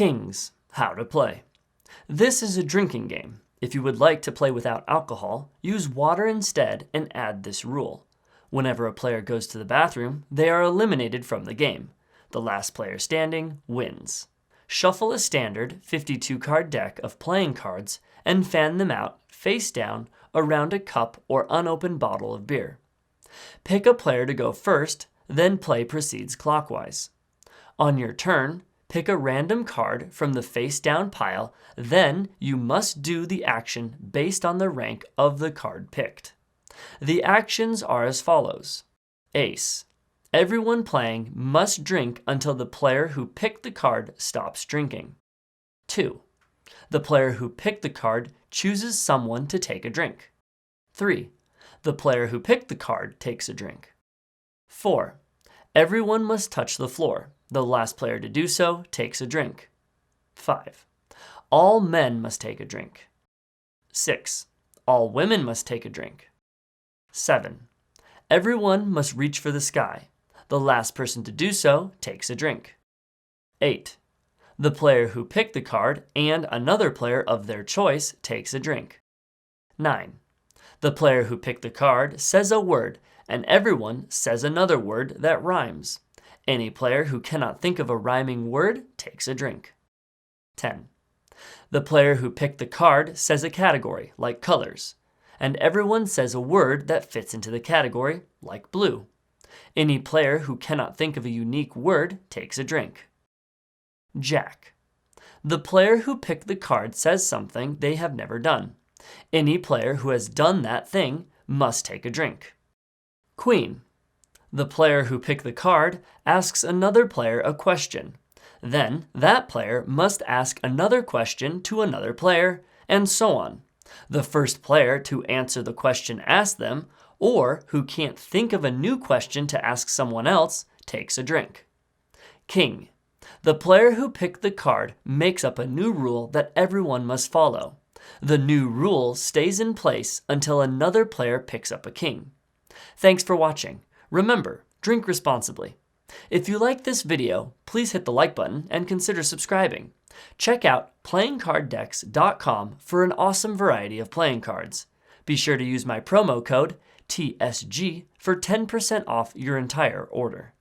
Kings, how to play. This is a drinking game. If you would like to play without alcohol, use water instead and add this rule. Whenever a player goes to the bathroom, they are eliminated from the game. The last player standing wins. Shuffle a standard 52-card deck of playing cards and fan them out, face down, around a cup or unopened bottle of beer. Pick a player to go first, then play proceeds clockwise. On your turn, pick a random card from the face-down pile, then you must do the action based on the rank of the card picked. The actions are as follows. Ace. Everyone playing must drink until the player who picked the card stops drinking. 2. The player who picked the card chooses someone to take a drink. 3. The player who picked the card takes a drink. 4. Everyone must touch the floor. The last player to do so takes a drink. 5. All men must take a drink. 6. All women must take a drink. 7. Everyone must reach for the sky. The last person to do so takes a drink. 8. The player who picked the card and another player of their choice takes a drink. 9. The player who picked the card says a word and everyone says another word that rhymes. Any player who cannot think of a rhyming word takes a drink. 10. The player who picked the card says a category, like colors, and everyone says a word that fits into the category, like blue. Any player who cannot think of a unique word takes a drink. Jack. The player who picked the card says something they have never done. Any player who has done that thing must take a drink. Queen. The player who picked the card asks another player a question. Then that player must ask another question to another player, and so on. The first player to answer the question asked them, or who can't think of a new question to ask someone else, takes a drink. King. The player who picked the card makes up a new rule that everyone must follow. The new rule stays in place until another player picks up a king. Thanks for watching. Remember, drink responsibly. If you like this video, please hit the like button and consider subscribing. Check out playingcarddecks.com for an awesome variety of playing cards. Be sure to use my promo code TSG for 10% off your entire order.